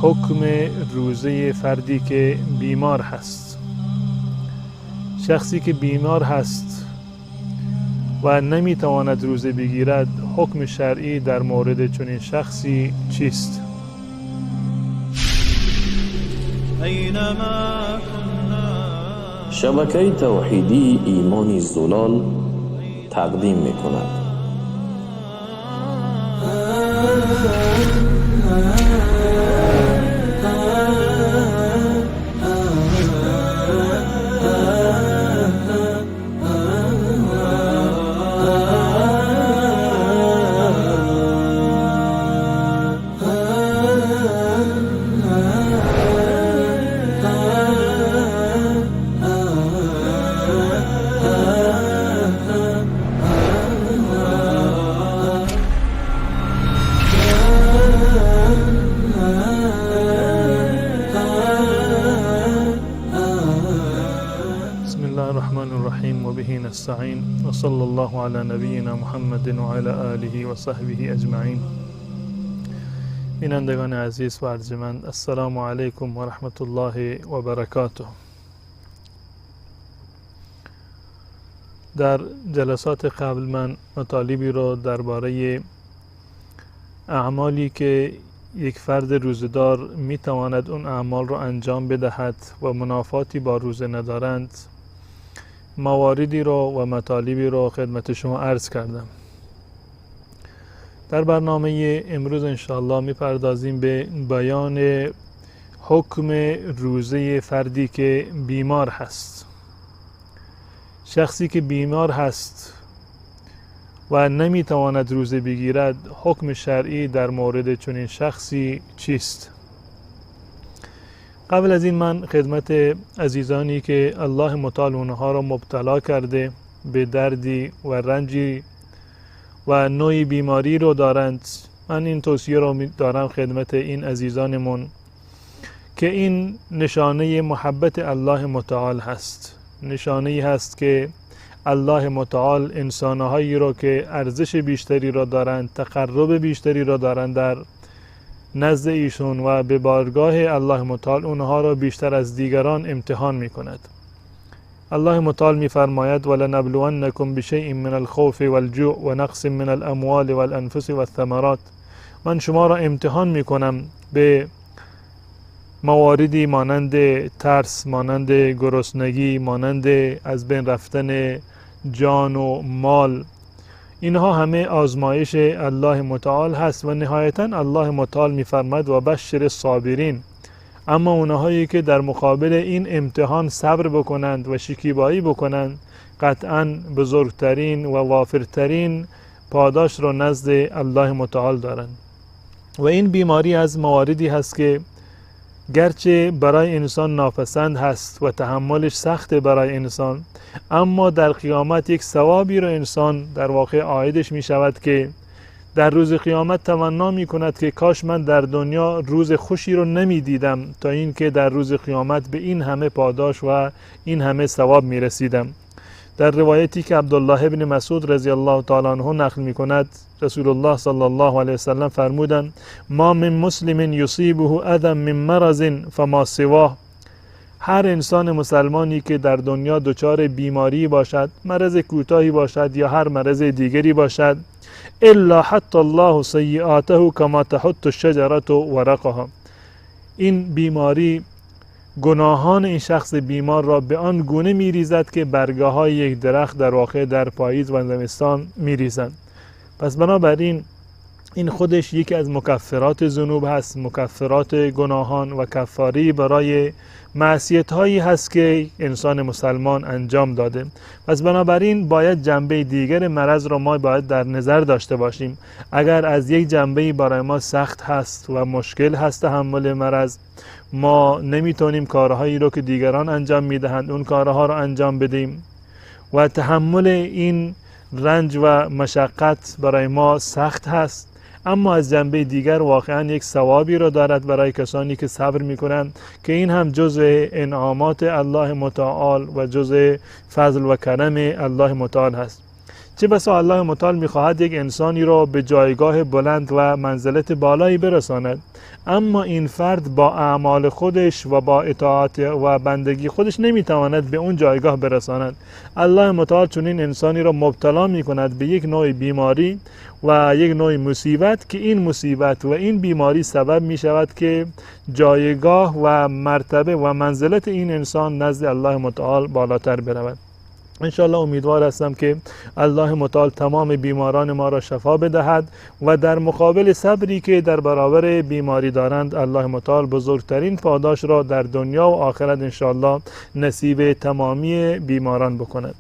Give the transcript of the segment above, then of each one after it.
حکم روزه فردی که بیمار هست. شخصی که بیمار هست و نمیتواند روزه بگیرد، حکم شرعی در مورد چنین شخصی چیست؟ شبکه توحیدی ایمان زلال تقدیم می‌کند. و به نستعین و صلی الله علی نبینا محمد و علی آله و صحبه اجمعین. بینندگان عزیز و ارجمند، السلام علیکم و رحمت الله و برکاته. در جلسات قبل من مطالبی را درباره اعمالی که یک فرد روزدار می تواند اون اعمال را انجام بدهد و منافاتی با روزه ندارند، مواردی را و مطالبی را خدمت شما عرض کردم. در برنامه امروز انشاءالله می پردازیم به بیان حکم روزه فردی که بیمار هست. شخصی که بیمار هست و نمی تواند روزه بگیرد، حکم شرعی در مورد چنین شخصی چیست؟ قبل از این من خدمت عزیزانی که الله متعال اونها را مبتلا کرده به دردی و رنجی و نوعی بیماری رو دارند، من این توصیه رو دارم خدمت این عزیزانمون که این نشانه محبت الله متعال هست. نشانه هست که الله متعال انسانهایی رو که ارزش بیشتری را دارند، تقرب بیشتری را دارند در نزد ایشون و به بارگاه الله متعال اونها را بیشتر از دیگران امتحان می کند. الله متعال می فرماید وَلَنَبْلُوَنَّكُمْ بِشَيْءٍ مِّنَ الْخَوْفِ وَالْجُوعِ وَنَقْصٍ مِّنَ الْأَمْوَالِ وَالْأَنفُسِ وَالثَّمَرَاتِ. من شما را امتحان می کنم به مواردی مانند ترس، مانند گرسنگی، مانند از بین رفتن جان و مال. اینها همه آزمایش الله متعال هست و نهایتا الله متعال می‌فرماید و بشر الصابرین. اما اونهایی که در مقابل این امتحان صبر بکنند و شکیبایی بکنند، قطعاً بزرگترین و وافرترین پاداش را نزد الله متعال دارند. و این بیماری از مواردی هست که گرچه برای انسان ناپسند هست و تحملش سخت برای انسان، اما در قیامت یک ثوابی رو انسان در واقع عایدش می شود که در روز قیامت تمنا می کند که کاش من در دنیا روز خوشی رو نمی دیدم تا این که در روز قیامت به این همه پاداش و این همه ثواب می رسیدم. در روایتی که عبدالله ابن مسعود رضی الله تعالی عنه نقل می کند، رسول الله صلی الله علیه وسلم فرمودند ما من مسلم یصیبه اذى من مرض فما سواه. هر انسان مسلمانی که در دنیا دچار بیماری باشد، مرض کوتاهی باشد یا هر مرض دیگری باشد، الا حتی الله سیئاته کما تحط الشجرة ورقها. این بیماری گناهان این شخص بیمار را به آن گونه میریزد که برگه های یک درخت در واقع در پاییز و زمستان میریزند. پس بنابراین این خودش یکی از مکفرات ذنوب هست، مکفرات گناهان و کفاری برای معصیت هایی هست که انسان مسلمان انجام داده. پس بنابراین باید جنبه دیگر مرض را ما باید در نظر داشته باشیم. اگر از یک جنبه برای ما سخت هست و مشکل هست تحمل مرض، ما نمیتونیم کارهایی رو که دیگران انجام میدهند اون کارها رو انجام بدیم و تحمل این رنج و مشقت برای ما سخت هست، اما از جنبه دیگر واقعا یک ثوابی را دارد برای کسانی که صبر میکنند که این هم جزء انعامات الله متعال و جزء فضل و کرم الله متعال هست. چه بسا الله متعال میخواهد یک انسانی را به جایگاه بلند و منزلت بالایی برساند، اما این فرد با اعمال خودش و با اطاعت و بندگی خودش نمیتواند به اون جایگاه برساند. الله متعال چون این انسانی را مبتلا میکند به یک نوع بیماری و یک نوع مصیبت که این مصیبت و این بیماری سبب می شود که جایگاه و مرتبه و منزلت این انسان نزد الله متعال بالاتر برود. انشاءالله امیدوار هستم که الله متعال تمام بیماران ما را شفا بدهد و در مقابل صبری که در برابر بیماری دارند الله متعال بزرگترین پاداش را در دنیا و آخرت انشاءالله نصیب تمامی بیماران بکند.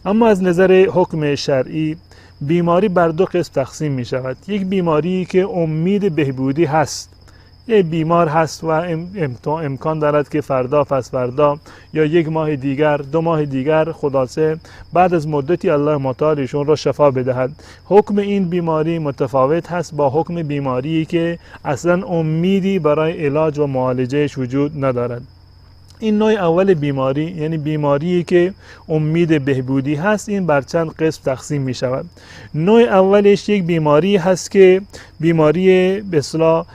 اما از نظر حکم شرعی بیماری بر دو قسم تقسیم می شود. یک بیماری که امید بهبودی هست، یک بیمار هست و امکان دارد که فردا پس فردا یا یک ماه دیگر 2 ماه دیگر خلاصه بعد از مدتی الله متعال ایشون را شفا بدهد. حکم این بیماری متفاوت هست با حکم بیماری که اصلا امیدی برای علاج و معالجهش وجود ندارد. این نوع اول بیماری یعنی بیماری که امید بهبودی هست، این بر چند قسم تقسیم می شود. نوع اولش یک بیماری هست که بیماری به اصطلاح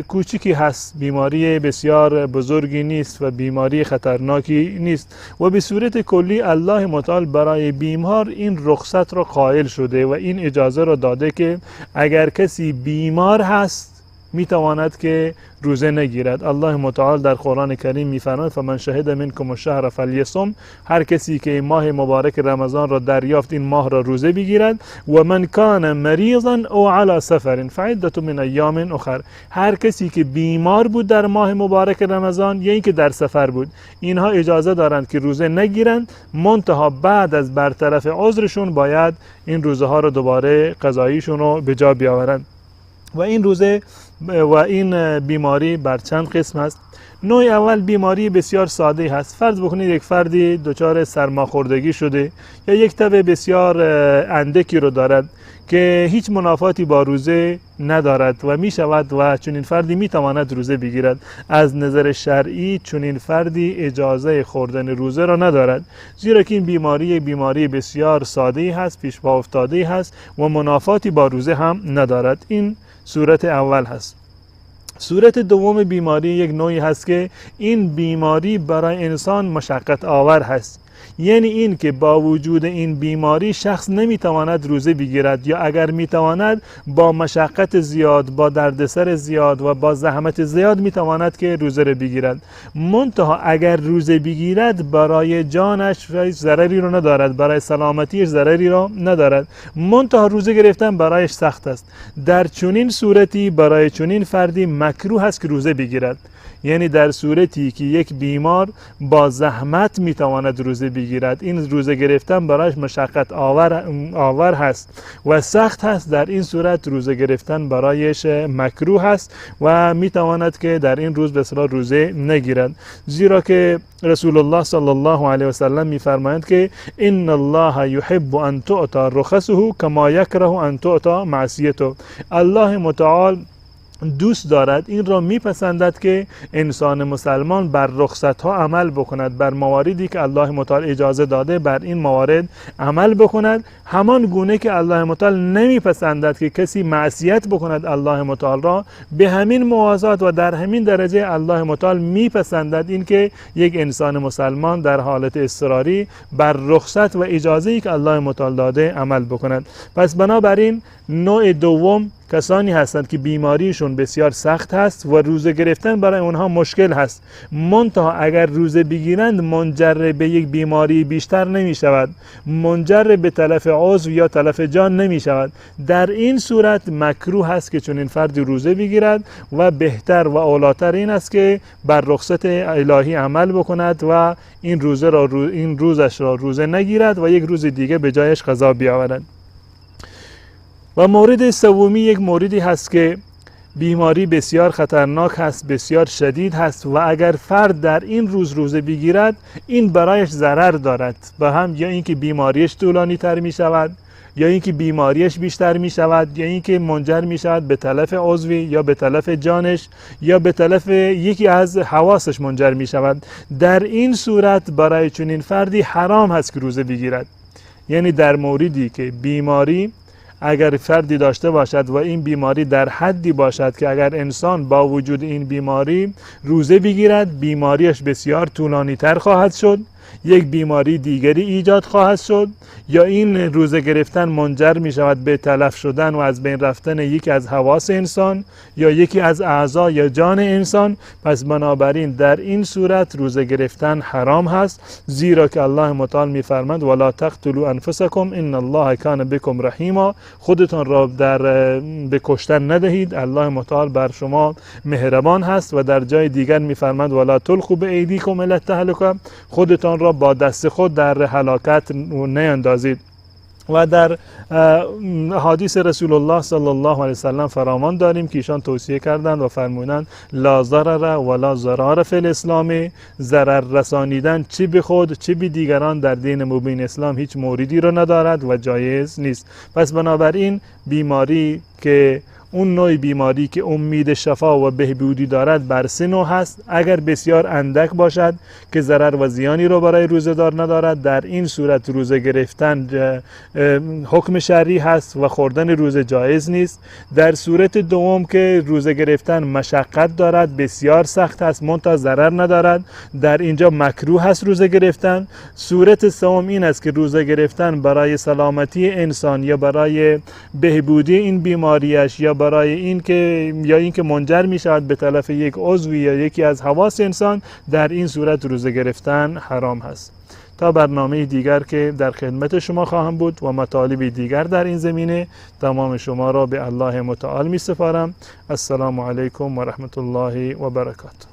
کوچکی هست، بیماری بسیار بزرگی نیست و بیماری خطرناکی نیست و به صورت کلی الله متعال برای بیمار این رخصت را قائل شده و این اجازه را داده که اگر کسی بیمار هست میتواند که روزه نگیرد. الله متعال در قرآن کریم میفرماید فمن شهد منکم الشهر فلیصم، هر کسی که ماه مبارک رمضان را دریافت این ماه را روزه بگیرد. و من کان مریضا او علی سفر فعدة من ایام اخر، هر کسی که بیمار بود در ماه مبارک رمضان یا اینکه در سفر بود، اینها اجازه دارند که روزه نگیرند، منتها بعد از برطرف عذرشون باید این روزه ها را دوباره قضاییشون رو به جا بیاورند. و این روزه و این بیماری بر چند قسم است. نوع اول بیماری بسیار ساده هست. فرض بکنید یک فردی دچار سرماخوردگی شده یا یک تب بسیار اندکی رو دارد که هیچ منافاتی با روزه ندارد و می شود و چنین فردی می تواند روزه بگیرد. از نظر شرعی چنین فردی اجازه خوردن روزه را ندارد، زیرا که این بیماری بسیار ساده هست، پیش پا افتاده هست و منافاتی با روزه هم ندارد. این صورت اول هست. صورت دوم بیماری یک نوعی هست که این بیماری برای انسان مشقت آور هست، یعنی این که با وجود این بیماری شخص نمیتواند روزه بگیرد یا اگر میتواند با مشقت زیاد، با دردسر زیاد و با زحمت زیاد میتواند که روزه را بگیرد. منتها اگر روزه بگیرد برای جانش ضرری رو ندارد، برای سلامتیش ضرری رو ندارد، منتها روزه گرفتن برایش سخت است. در چنین صورتی برای چنین فردی مکروه است که روزه بگیرد. یعنی در صورتی که یک بیمار با زحمت میتواند روزه بگیرد، این روزه گرفتن برایش مشقت آور هست و سخت هست، در این صورت روزه گرفتن برایش مکروه هست و میتواند که در این روز به اصطلاح روزه نگیرد، زیرا که رسول الله صلی الله علیه و سلم میفرمایند که ان الله یحب ان تعطى رخصه کما یکره ان تعطى معصیته. الله متعال دوست دارد، این را میپسندد که انسان مسلمان بر رخصت ها عمل بکند، بر مواردی که الله متعال اجازه داده بر این موارد عمل بکند، همان گونه که الله متعال نمیپسندد که کسی معصیت بکند الله متعال را. به همین موازات و در همین درجه الله متعال میپسندد این که یک انسان مسلمان در حالت اضطراری بر رخصت و اجازه‌ای که الله متعال داده عمل بکند. پس بنابراین نوع دوم کسانی هستند که بیماریشون بسیار سخت هست و روزه گرفتن برای اونها مشکل هست، منتها اگر روزه بگیرند منجر به یک بیماری بیشتر نمی شود، منجر به تلف عضو یا تلف جان نمی شود. در این صورت مکروه هست که چون این فرد روزه بگیرد و بهتر و اولاتر این است که بر رخصت الهی عمل بکند و این روزش را روزه نگیرد و یک روز دیگه به جایش قضا بیاورد. و مورد سومی یک موردی هست که بیماری بسیار خطرناک هست، بسیار شدید هست و اگر فرد در این روز روزه بگیرد این برایش ضرر دارد، به هم یا اینکه بیماریش طولانی تر می شود یا اینکه بیماریش بیشتر می شود یا اینکه منجر می شود به تلف عضوی یا به تلف جانش یا به تلف یکی از حواسش منجر می شود. در این صورت برای چنین فردی حرام هست که روزه بگیرد. یعنی در موردی که بیماری اگر فردی داشته باشد و این بیماری در حدی باشد که اگر انسان با وجود این بیماری روزه بگیرد بیماریش بسیار طولانی تر خواهد شد، یک بیماری دیگری ایجاد خواهد شد، یا این روزه گرفتن منجر می شود به تلف شدن و از بین رفتن یکی از حواس انسان یا یکی از اعضا یا جان انسان. پس بنابراین در این صورت روزه گرفتن حرام هست، زیرا که الله متعال می فرماید ولا تقتلوا انفسکم ان الله کان بکم رحیما، خودتان را به کشتن ندهید، الله متعال بر شما مهربان هست. و در جای دیگر می فرماید ولا تلقوا بایدیکم الی التهلکه، خودتان را با دست خود در هلاکت نیندازید. و در حدیث رسول الله صلی الله علیه وسلم فرامان داریم که ایشان توصیه کردند و فرمودند لا ضرر ولا ضرار فی الاسلام، ضرر رسانیدن چه به خود چه به دیگران در دین مبین اسلام هیچ موردی را ندارد و جایز نیست. پس بنابراین بیماری که اون نوع بیماری که امید شفا و بهبودی دارد بر سه نوع هست. اگر بسیار اندک باشد که ضرر و زیانی رو برای روزه‌دار ندارد، در این صورت روزه گرفتن حکم شرعی هست و خوردن روزه جایز نیست. در صورت دوم که روزه گرفتن مشقت دارد، بسیار سخت است منتها ضرر ندارد، در اینجا مکروه هست روزه گرفتن. صورت سوم این است که روزه گرفتن برای سلامتی انسان یا برای بهبودی این بیماریش یا برای اینکه منجر می شود به تلف یک عضوی یا یکی از حواس انسان، در این صورت روزه گرفتن حرام هست. تا برنامه دیگر که در خدمت شما خواهم بود و مطالب دیگر در این زمینه، تمام شما را به الله متعال می سپارم. السلام علیکم و رحمت الله و برکاته.